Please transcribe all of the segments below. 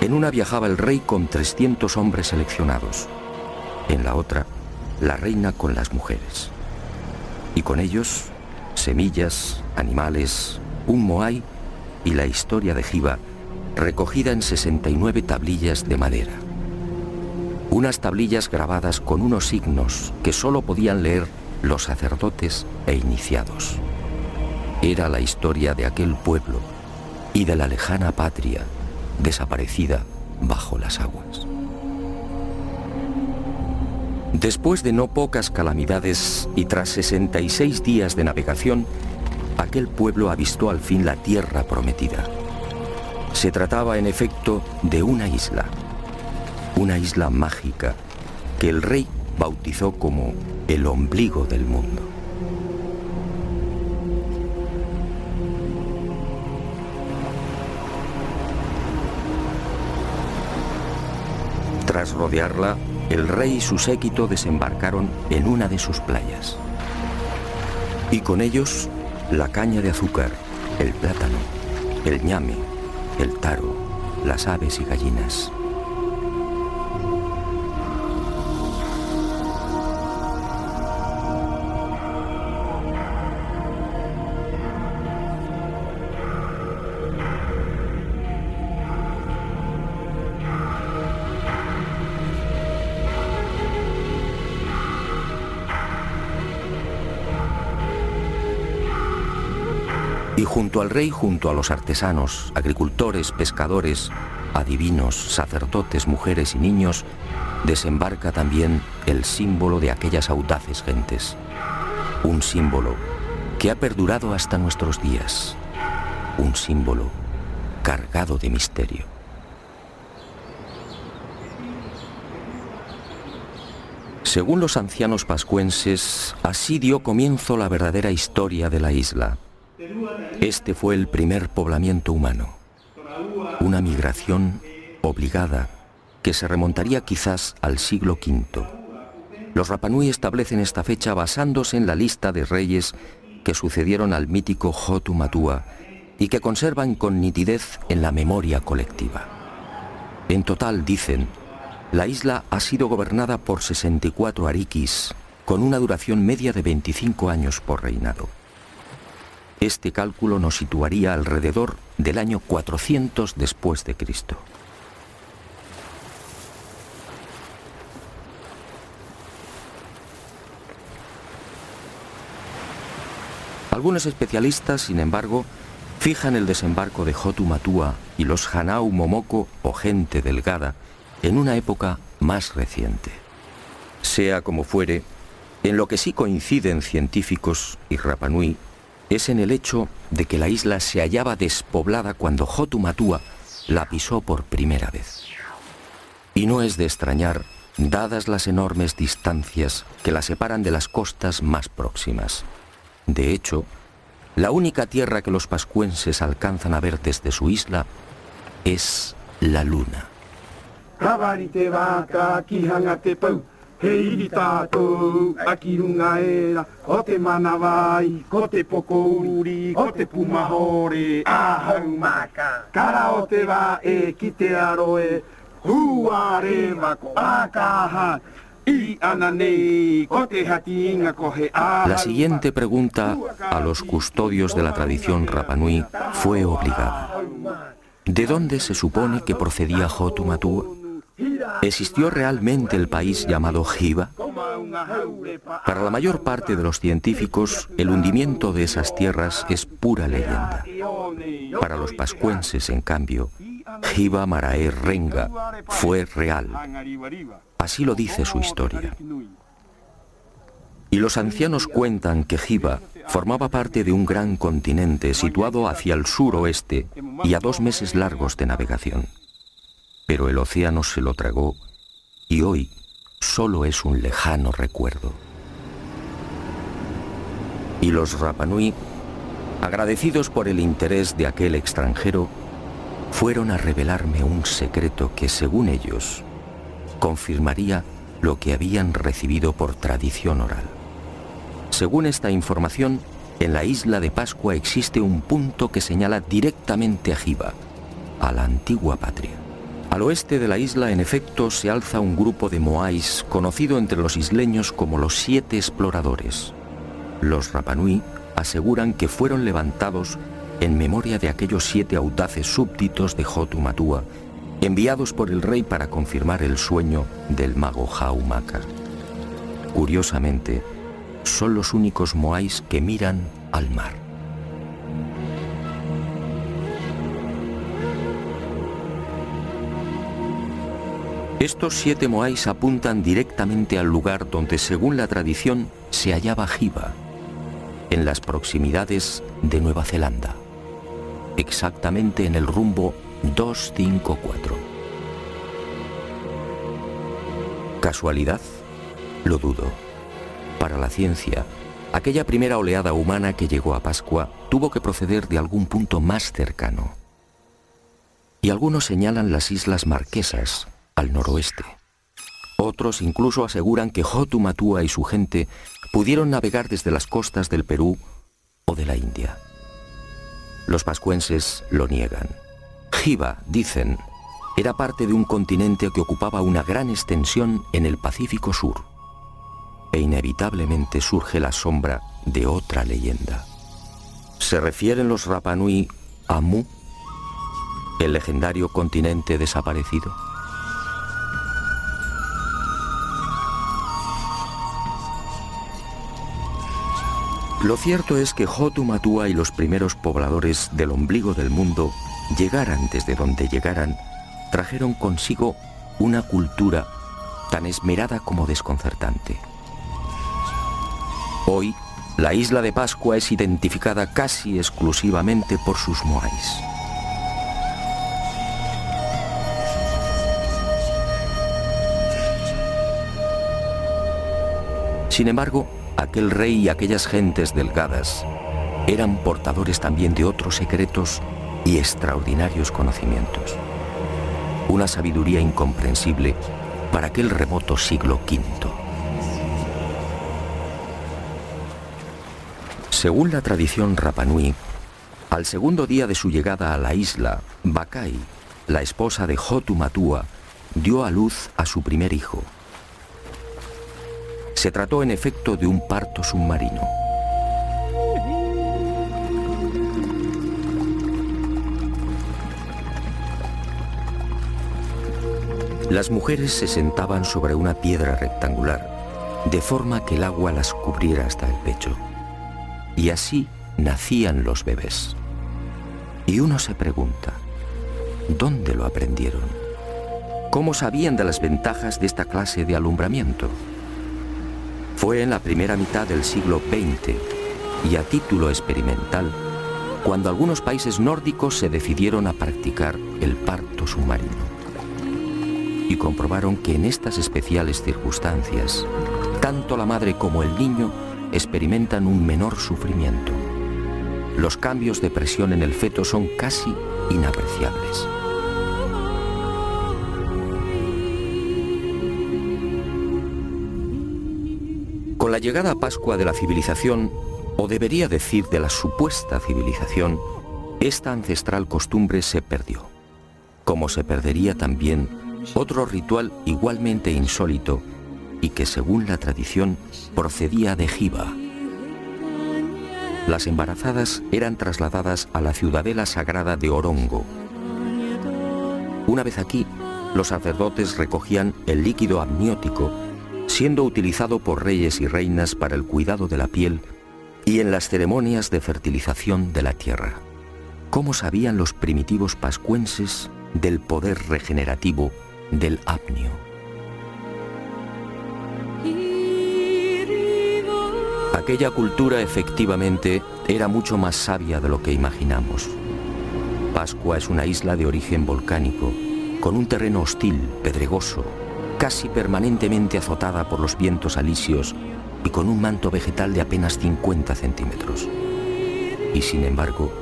En una viajaba el rey con 300 hombres seleccionados. En la otra, la reina con las mujeres. Y con ellos, semillas, animales, un moai y la historia de Hiva, recogida en 69 tablillas de madera. Unas tablillas grabadas con unos signos que solo podían leer los sacerdotes e iniciados. Era la historia de aquel pueblo y de la lejana patria desaparecida bajo las aguas. Después de no pocas calamidades y tras 66 días de navegación, aquel pueblo avistó al fin la tierra prometida. Se trataba en efecto de una isla mágica que el rey bautizó como el ombligo del mundo. Tras rodearla, el rey y su séquito desembarcaron en una de sus playas. Y con ellos, la caña de azúcar, el plátano, el ñame, el taro, las aves y gallinas. Y junto al rey, junto a los artesanos, agricultores, pescadores, adivinos, sacerdotes, mujeres y niños, desembarca también el símbolo de aquellas audaces gentes. Un símbolo que ha perdurado hasta nuestros días. Un símbolo cargado de misterio. Según los ancianos pascuenses, así dio comienzo la verdadera historia de la isla. Este fue el primer poblamiento humano, una migración obligada que se remontaría quizás al siglo V. Los Rapanui establecen esta fecha basándose en la lista de reyes que sucedieron al mítico Hotu Matua y que conservan con nitidez en la memoria colectiva. En total, dicen, la isla ha sido gobernada por 64 arikis, con una duración media de 25 años por reinado. Este cálculo nos situaría alrededor del año 400 después de Cristo. Algunos especialistas, sin embargo, fijan el desembarco de Hotu Matua y los Hanau Momoko o gente delgada en una época más reciente. Sea como fuere, en lo que sí coinciden científicos y Rapanui es en el hecho de que la isla se hallaba despoblada cuando Hotu Matua la pisó por primera vez. Y no es de extrañar, dadas las enormes distancias que la separan de las costas más próximas. De hecho, la única tierra que los pascuenses alcanzan a ver desde su isla es la luna. Hei tātou, aki runga era, o te manawai, ko te pokouri, ko te pumahore, ahau maka. Kara o te wā e ki te aroe, hua rewa ko akaha, I ananei, ko te hatinga ko he ahau. La siguiente pregunta a los custodios de la tradición Rapanui fue obligada. ¿De dónde se supone que procedía Hotu Matua? ¿Existió realmente el país llamado Hiva? Para la mayor parte de los científicos, el hundimiento de esas tierras es pura leyenda. Para los pascuenses, en cambio, Hiva Marae Renga fue real. Así lo dice su historia. Y los ancianos cuentan que Hiva formaba parte de un gran continente situado hacia el suroeste y a 2 meses largos de navegación. Pero el océano se lo tragó y hoy solo es un lejano recuerdo. Y los Rapanui, agradecidos por el interés de aquel extranjero, fueron a revelarme un secreto que, según ellos, confirmaría lo que habían recibido por tradición oral. Según esta información, en la isla de Pascua existe un punto que señala directamente a Hiva, a la antigua patria. Al oeste de la isla, en efecto, se alza un grupo de moais conocido entre los isleños como los 7 exploradores. Los Rapanui aseguran que fueron levantados en memoria de aquellos 7 audaces súbditos de Hotu Matua, enviados por el rey para confirmar el sueño del mago Haumaka. Curiosamente, son los únicos moais que miran al mar. Estos 7 moais apuntan directamente al lugar donde, según la tradición, se hallaba Hiva, en las proximidades de Nueva Zelanda, exactamente en el rumbo 254. ¿Casualidad? Lo dudo. Para la ciencia, aquella primera oleada humana que llegó a Pascua tuvo que proceder de algún punto más cercano. Y algunos señalan las Islas Marquesas, al noroeste. Otros incluso aseguran que Hotu Matua y su gente pudieron navegar desde las costas del Perú o de la India. Los pascuenses lo niegan. Hiva, dicen, era parte de un continente que ocupaba una gran extensión en el Pacífico Sur. E inevitablemente surge la sombra de otra leyenda. ¿Se refieren los Rapanui a Mu, el legendario continente desaparecido? Lo cierto es que Hotu Matua y los primeros pobladores del ombligo del mundo, llegaran desde donde llegaran, trajeron consigo una cultura tan esmerada como desconcertante. Hoy, la isla de Pascua es identificada casi exclusivamente por sus moais. Sin embargo, aquel rey y aquellas gentes delgadas eran portadores también de otros secretos y extraordinarios conocimientos. Una sabiduría incomprensible para aquel remoto siglo V. Según la tradición Rapanui, al segundo día de su llegada a la isla, Bakai, la esposa de Hotu Matua, dio a luz a su primer hijo. Se trató en efecto de un parto submarino. Las mujeres se sentaban sobre una piedra rectangular, de forma que el agua las cubriera hasta el pecho. Y así nacían los bebés. Y uno se pregunta, ¿dónde lo aprendieron? ¿Cómo sabían de las ventajas de esta clase de alumbramiento? Fue en la primera mitad del siglo XX y a título experimental cuando algunos países nórdicos se decidieron a practicar el parto submarino y comprobaron que en estas especiales circunstancias tanto la madre como el niño experimentan un menor sufrimiento. Los cambios de presión en el feto son casi inapreciables. Con la llegada a Pascua de la civilización, o debería decir de la supuesta civilización, esta ancestral costumbre se perdió, como se perdería también otro ritual igualmente insólito y que, según la tradición, procedía de Hiva. Las embarazadas eran trasladadas a la ciudadela sagrada de Orongo. Una vez aquí, los sacerdotes recogían el líquido amniótico, siendo utilizado por reyes y reinas para el cuidado de la piel y en las ceremonias de fertilización de la tierra. ¿Cómo sabían los primitivos pascuenses del poder regenerativo del apnio? Aquella cultura efectivamente era mucho más sabia de lo que imaginamos. Pascua es una isla de origen volcánico, con un terreno hostil, pedregoso, casi permanentemente azotada por los vientos alisios y con un manto vegetal de apenas 50 centímetros. Y sin embargo,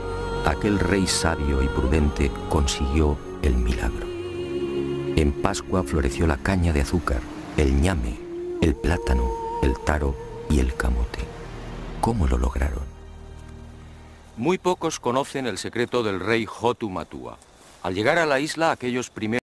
aquel rey sabio y prudente consiguió el milagro. En Pascua floreció la caña de azúcar, el ñame, el plátano, el taro y el camote. ¿Cómo lo lograron? Muy pocos conocen el secreto del rey Hotu Matua. Al llegar a la isla, aquellos primeros